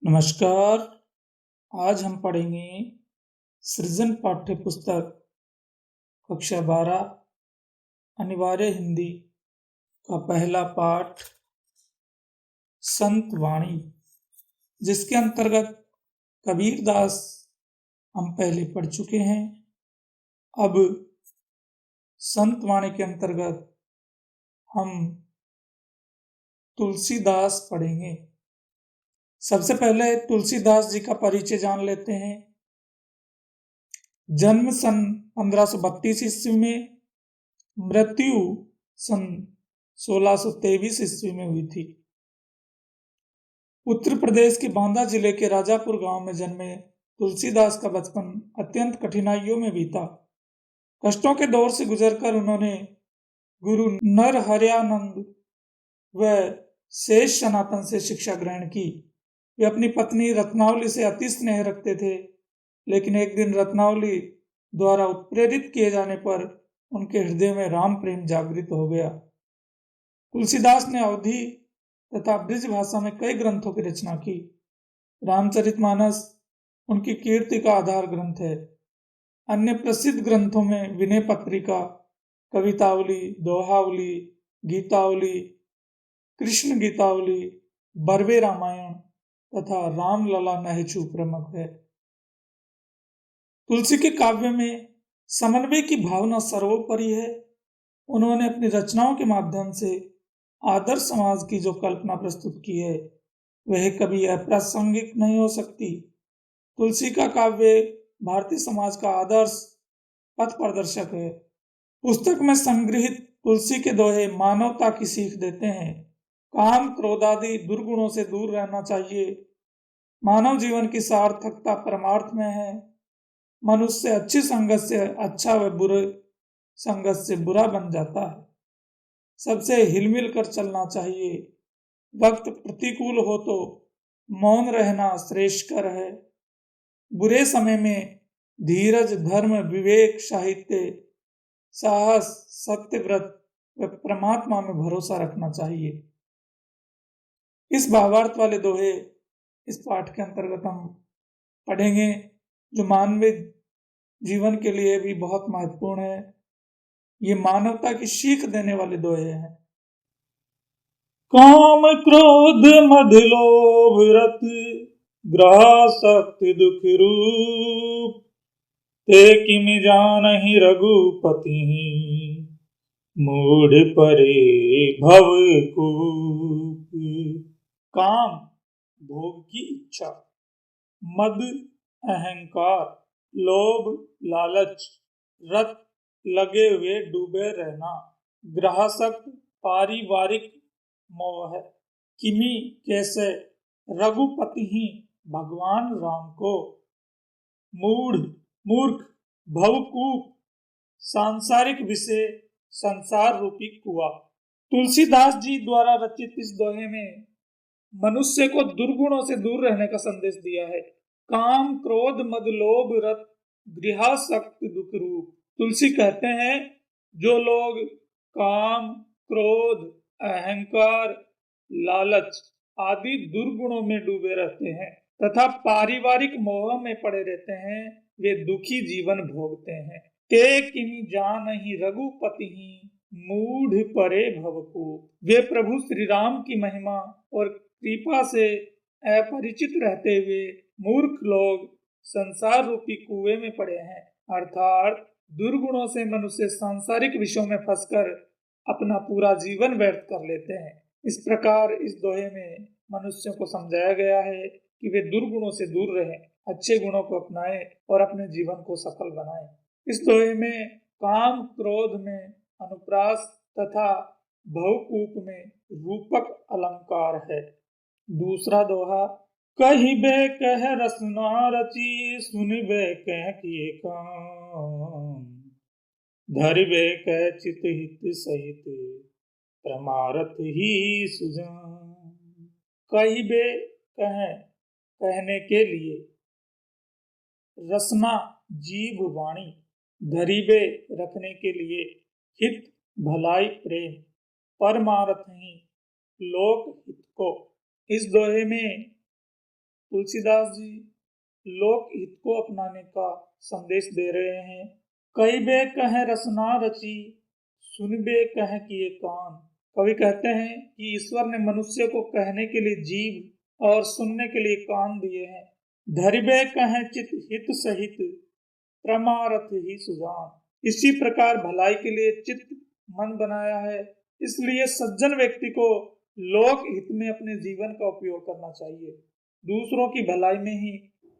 नमस्कार। आज हम पढ़ेंगे सृजन पाठ्य पुस्तक कक्षा 12 अनिवार्य हिंदी का पहला पाठ संत वाणी, जिसके अंतर्गत कबीरदास हम पहले पढ़ चुके हैं। अब संत वाणी के अंतर्गत हम तुलसीदास पढ़ेंगे। सबसे पहले तुलसीदास जी का परिचय जान लेते हैं। जन्म सन 1532 ईस्वी में, मृत्यु सन 1623 ईस्वी में हुई थी। उत्तर प्रदेश के बांदा जिले के राजापुर गांव में जन्मे तुलसीदास का बचपन अत्यंत कठिनाइयों में बीता। कष्टों के दौर से गुजरकर उन्होंने गुरु नरहरयानंद व शेष सनातन से शिक्षा ग्रहण की। वे अपनी पत्नी रत्नावली से अति स्नेह रखते थे, लेकिन एक दिन रत्नावली द्वारा उत्प्रेरित किए जाने पर उनके हृदय में राम प्रेम जागृत हो गया। तुलसीदास ने अवधी तथा ब्रज भाषा में कई ग्रंथों की रचना की। रामचरितमानस उनकी कीर्ति का आधार ग्रंथ है। अन्य प्रसिद्ध ग्रंथों में विनय पत्रिका, कवितावली, दोहावली, गीतावली, कृष्ण गीतावली, बरवे रामायण तथा रामलला नहचु प्रमुख है। तुलसी के काव्य में समन्वय की भावना सर्वोपरि है। उन्होंने अपनी रचनाओं के माध्यम से आदर्श समाज की जो कल्पना प्रस्तुत की है, वह कभी अप्रासंगिक नहीं हो सकती। तुलसी का काव्य भारतीय समाज का आदर्श पथ प्रदर्शक है। पुस्तक में संग्रहित तुलसी के दोहे मानवता की सीख देते हैं। काम, क्रोध आदि दुर्गुणों से दूर रहना चाहिए। मानव जीवन की सार्थकता परमार्थ में है। मनुष्य अच्छी संगत से अच्छा व बुरे संगत से बुरा बन जाता है। सबसे हिलमिल कर चलना चाहिए। वक्त प्रतिकूल हो तो मौन रहना श्रेष्ठकर है। बुरे समय में धीरज, धर्म, विवेक, साहित्य, साहस, सत्यव्रत व परमात्मा में भरोसा रखना चाहिए। इस भावार्थ वाले दोहे इस पाठ के अंतर्गत हम पढ़ेंगे, जो मानवीय जीवन के लिए भी बहुत महत्वपूर्ण है। ये मानवता की सीख देने वाले दोहे हैं। काम, क्रोध, मद, लोभ, रत, ग्रह, शक्ति, दुख रूप, ते किमि जानहि रघुपति, मूढ़ परे भव कूप। काम, भोग की इच्छा, मद, अहंकार, लोभ, लालच, रत, लगे हुए डूबे रहना, ग्राहशक्त, पारिवारिक मोह, किमी, कैसे, रघुपति ही, भगवान राम को, मूढ़, मूर्ख, भवकूप, सांसारिक विषय, संसार रूपी कुआं। तुलसीदास जी द्वारा रचित इस दोहे में मनुष्य को दुर्गुणों से दूर रहने का संदेश दिया है। काम, क्रोध, मद, लोभ, रत, गृहासक्त, दुख रूप। तुलसी कहते हैं, जो लोग काम, क्रोध, अहंकार, लालच आदि दुर्गुणों में डूबे रहते हैं तथा पारिवारिक मोह में पड़े रहते हैं, वे दुखी जीवन भोगते हैं। ते किमि जानहि रघुपति, मूढ़ परे भवकूप। वे प्रभु श्री राम की महिमा और कृपा से अपरिचित रहते हुए मूर्ख लोग संसार रूपी कुएं में पड़े हैं। अर्थात दुर्गुणों से मनुष्य सांसारिक विषयों में फंसकर अपना पूरा जीवन व्यर्थ कर लेते हैं। इस प्रकार इस दोहे में मनुष्यों को समझाया गया है कि वे दुर्गुणों से दूर रहें, अच्छे गुणों को अपनाएं और अपने जीवन को सफल बनाएं। इस दोहे में काम, क्रोध में अनुप्रास तथा भवकूप में रूपक अलंकार है। दूसरा दोहा, कहिबे कह रसना रची, सुनिबे कह किए काम, धरिबे कह चित हित सहित, परमारथ ही सुजान। कहिबे कह, कहने के लिए, रसना, जीभ, वाणी, धरिबे, रखने के लिए, हित, भलाई, प्रेम, परमार्थ ही, लोक हित को। इस दोहे में तुलसीदास जी लोक हित को अपनाने का संदेश दे रहे हैं। कई बे कहें रसना रची, सुनबे कहें किए कान। कवि कहते हैं कि ईश्वर ने मनुष्य को कहने के लिए जीभ और सुनने के लिए कान दिए हैं। धरिबे कहें चित हित सहित, परमारथ ही सुजान। इसी प्रकार भलाई के लिए चित्त मन बनाया है। इसलिए सज्जन व्यक्ति को लोक हित में अपने जीवन का उपयोग करना चाहिए, दूसरों की भलाई में ही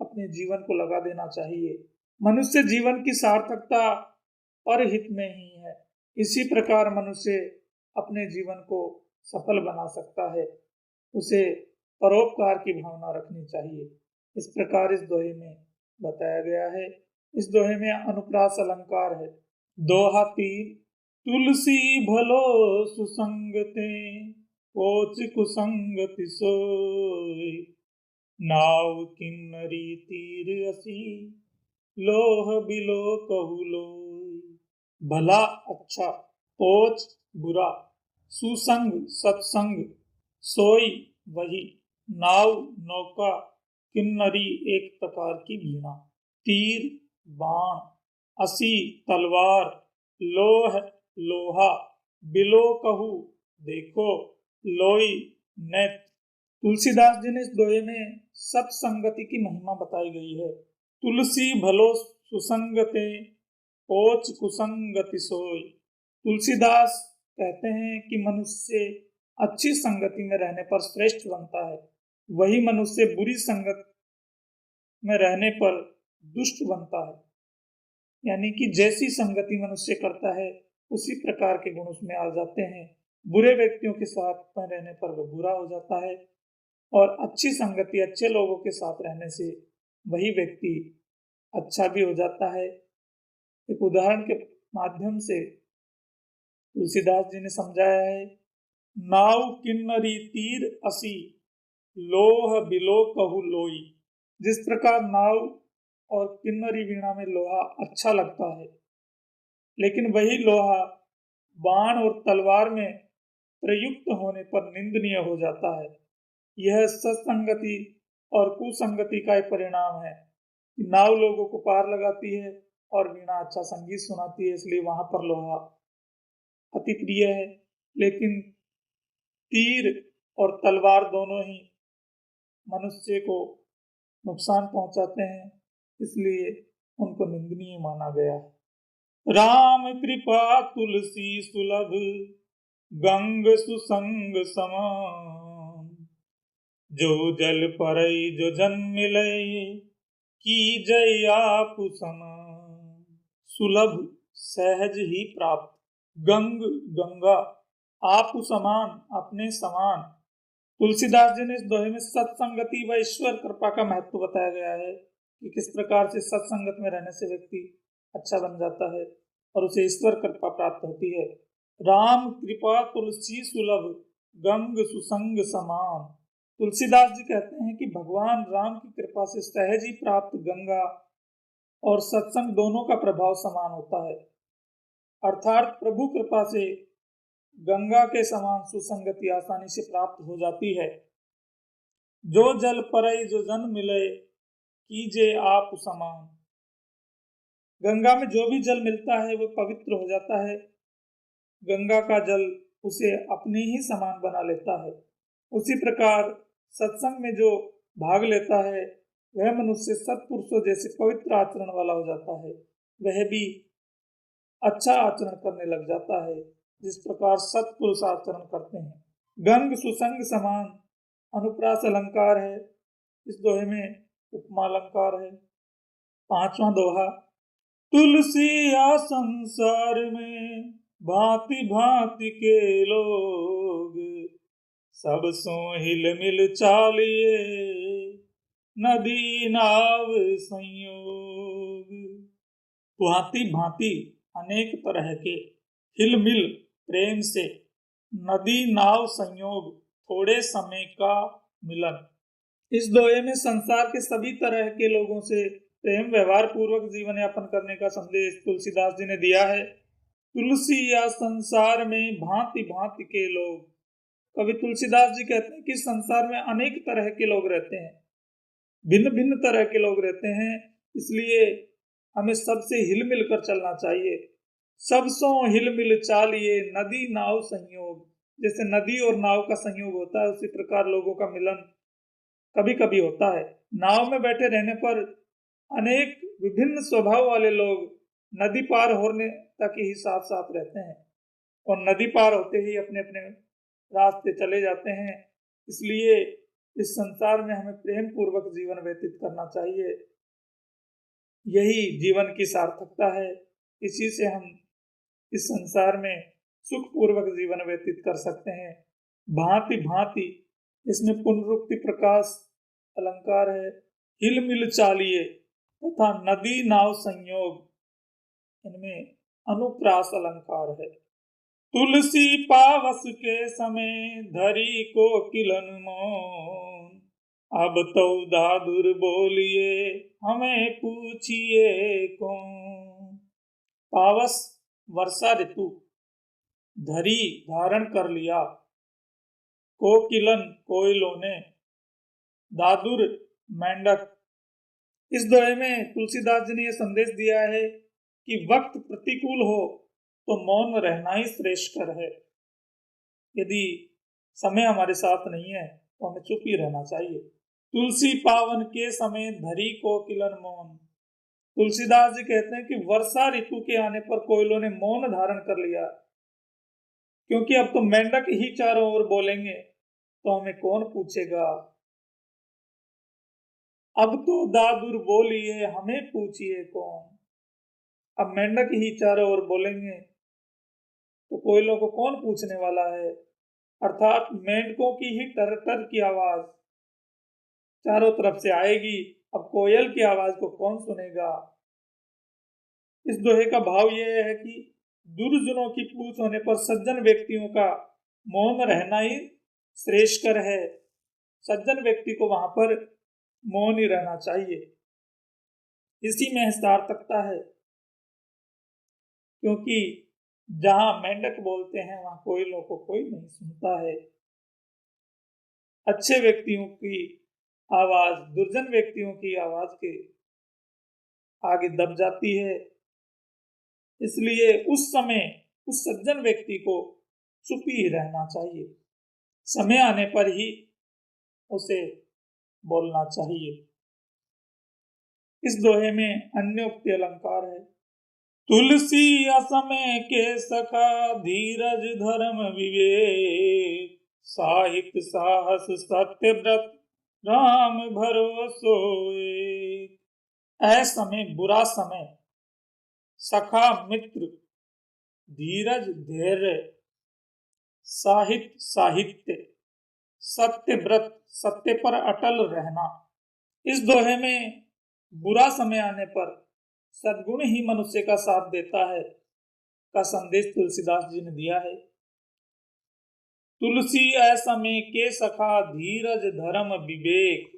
अपने जीवन को लगा देना चाहिए। मनुष्य जीवन की सार्थकता परहित में ही है। इसी प्रकार मनुष्य अपने जीवन को सफल बना सकता है। उसे परोपकार की भावना रखनी चाहिए। इस प्रकार इस दोहे में बताया गया है। इस दोहे में अनुप्रास अलंकार है। दोहा 3। तुलसी भलो सुसंगते, कोच कुसंगति सोई। नाव किन्नरी तीर असी, लोह बिलो कहु लोई। भला अच्छा, कोच बुरा, सुसंग सत्संग, सोई वही, नाव नौका, किन्नरी एक प्रकार की वीणा, तीर बाण, असी तलवार, लोह लोहा, बिलो कहू देखो, लोई नेत्र। तुलसीदास जी ने इस दोहे में सत्संगति की महिमा बताई गई है। तुलसी भलो सुसंगते, कोच कुसंगति सोई। तुलसीदास कहते हैं कि मनुष्य अच्छी संगति में रहने पर श्रेष्ठ बनता है, वही मनुष्य बुरी संगत में रहने पर दुष्ट बनता है। यानी कि जैसी संगति मनुष्य करता है उसी प्रकार के गुण उसमें आ जाते हैं। बुरे व्यक्तियों के साथ में रहने पर वह बुरा हो जाता है और अच्छी संगति अच्छे लोगों के साथ रहने से वही व्यक्ति अच्छा भी हो जाता है। एक उदाहरण के माध्यम से तुलसीदास जी ने समझाया है। नाव किन्नरी तीर असी, लोह बिलो कहु लोई। जिस प्रकार नाव और किन्नरी वीणा में लोहा अच्छा लगता है, लेकिन वही लोहा बाण और तलवार में प्रयुक्त होने पर निंदनीय हो जाता है। यह सत्संगति और कुसंगति का एक परिणाम है। नाव लोगों को पार लगाती है और वीणा अच्छा संगीत सुनाती है, इसलिए वहां पर लोहा अति प्रिय है। लेकिन तीर और तलवार दोनों ही मनुष्य को नुकसान पहुंचाते हैं, इसलिए उनको निंदनीय माना गया है। राम कृपा तुलसी सुलभ, गंग सुसंग समान। जो जल परई जो जन मिलई, की जय आप समान। सुलभ सहज ही प्राप्त, गंग गंगा, आप समान अपने समान। तुलसीदास जी ने इस दोहे में सत्संगति व ईश्वर कृपा का महत्व बताया गया है कि किस प्रकार से सत्संगत में रहने से व्यक्ति अच्छा बन जाता है और उसे ईश्वर कृपा प्राप्त होती है। राम कृपा तुलसी सुलभ, गंग सुसंग समान। तुलसीदास जी कहते हैं कि भगवान राम की कृपा से सहज ही प्राप्त गंगा और सत्संग दोनों का प्रभाव समान होता है। अर्थात प्रभु कृपा से गंगा के समान सुसंगति आसानी से प्राप्त हो जाती है। जो जल परई जो जन मिले, कीजे आप समान। गंगा में जो भी जल मिलता है वह पवित्र हो जाता है। गंगा का जल उसे अपने ही समान बना लेता है। उसी प्रकार सत्संग में जो भाग लेता है वह मनुष्य सत्पुरुषों जैसे पवित्र आचरण वाला हो जाता है। वह भी अच्छा आचरण करने लग जाता है जिस प्रकार सत्पुरुष आचरण करते हैं। गंग सुसंग समान अनुप्रास अलंकार है। इस दोहे में उपमा अलंकार है। 5वां दोहा। तुलसी या संसार में भांति भांति के लोग, सब सो हिल मिल चालिए, नदी नाव संयोग। भांति भांति अनेक तरह के, हिलमिल प्रेम से, नदी नाव संयोग थोड़े समय का मिलन। इस दोहे में संसार के सभी तरह के लोगों से प्रेम व्यवहार पूर्वक जीवन यापन करने का संदेश तुलसीदास जी ने दिया है। तुलसी या संसार में भांति भांति के लोग। कवि तुलसीदास जी कहते हैं कि संसार में अनेक तरह के लोग रहते हैं। भिन्न भिन्न तरह के लोग रहते हैं, इसलिए हमें सबसे हिल मिल कर चलना चाहिए। सबसों हिल मिल चालिए नदी नाव संयोग। जैसे नदी और नाव का संयोग होता है, उसी प्रकार लोगों का मिलन कभी कभी होता है। नाव में बैठे रहने पर अनेक विभिन्न स्वभाव वाले लोग नदी पार होने तक ही साथ साथ रहते हैं और नदी पार होते ही अपने अपने रास्ते चले जाते हैं। इसलिए इस संसार में हमें प्रेम पूर्वक जीवन व्यतीत करना चाहिए। यही जीवन की सार्थकता है। इसी से हम इस संसार में सुख पूर्वक जीवन व्यतीत कर सकते हैं। भांति भांति इसमें पुनरुक्ति प्रकाश अलंकार है। हिल मिल चालिए तथा नदी नाव संयोग, इनमें अनुप्रास अलंकार है। तुलसी पावस के समय धरी को किलन मौन, अब तो दादुर बोलिए हमें पूछिए कौन। पावस वर्षा ऋतु, धरी धारण कर लिया, कोकिलन कोयलों ने, दादुर मेंढक। इस दोहे में तुलसीदास जी ने यह संदेश दिया है कि वक्त प्रतिकूल हो तो मौन रहना ही श्रेष्ठकर है। यदि समय हमारे साथ नहीं है तो हमें चुप ही रहना चाहिए। तुलसी पावन के समय धरी कोकिलन मौन। तुलसीदास जी कहते हैं कि वर्षा ऋतु के आने पर कोयलों ने मौन धारण कर लिया, क्योंकि अब तो मेंढक ही चारों ओर बोलेंगे तो हमें कौन पूछेगा। अब तो दादुर बोलिए हमें पूछिए कौन। अब मेंढक ही चारों ओर बोलेंगे तो कोयलों को कौन पूछने वाला है। अर्थात मेंढकों की ही टर टर की आवाज चारों तरफ से आएगी, अब कोयल की आवाज को कौन सुनेगा। इस दोहे का भाव यह है कि दुर्जनों की पूछ होने पर सज्जन व्यक्तियों का मौन रहना ही श्रेष्ठकर है। सज्जन व्यक्ति को वहां पर मौन ही रहना चाहिए। इसी में सार्थकता है, क्योंकि जहां मेंढक बोलते हैं वहां कोयलों को कोई नहीं सुनता है। अच्छे व्यक्तियों की आवाज दुर्जन व्यक्तियों की आवाज के आगे दब जाती है। इसलिए उस समय उस सज्जन व्यक्ति को चुप ही रहना चाहिए, समय आने पर ही उसे बोलना चाहिए। इस दोहे में अन्योक्ति अलंकार है। तुलसी असमय के सखा धीरज धर्म विवेक, साहित्य साहस सत्य व्रत राम भरोसो एक। असमय बुरा समय, सखा मित्र, धीरज धैर्य, साहित्य साहित्य, सत्य व्रत सत्य पर अटल रहना। इस दोहे में बुरा समय आने पर सद्गुण ही मनुष्य का साथ देता है का संदेश तुलसीदास जी ने दिया है। तुलसी असमय के सखा धीरज धर्म विवेक।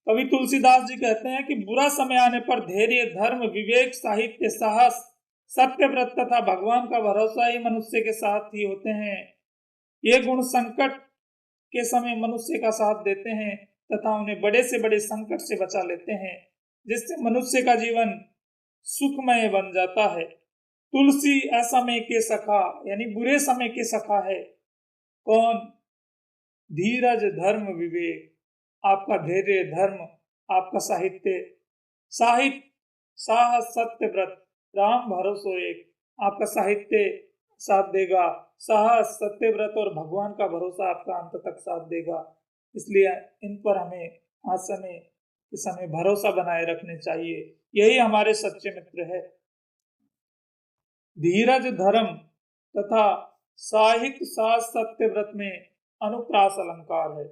कवि तुलसीदास जी कहते हैं कि बुरा समय आने पर धैर्य धर्म विवेक साहित्य साहस सत्य व्रत तथा भगवान का भरोसा ही मनुष्य के साथ ही होते हैं। ये गुण संकट के समय मनुष्य का साथ देते हैं तथा उन्हें बड़े से बड़े संकट से बचा लेते हैं, जिससे मनुष्य का जीवन सुखमय बन जाता है। तुलसी असमय के सखा यानी बुरे समय के सखा है। कौन? धीरज धर्म विवेक। आपका धैर्य धर्म, आपका साहित्य साहित्य साहस सत्य व्रत राम भरोसो एक। आपका साहित्य साथ देगा, साहस सत्य व्रत और भगवान का भरोसा आपका अंत तक साथ देगा। इसलिए इन पर हमें आज समय भरोसा बनाए रखने चाहिए। यही हमारे सच्चे मित्र है। धीरज धर्म तथा साहित्य साहस सत्य व्रत में अनुप्रास अलंकार है।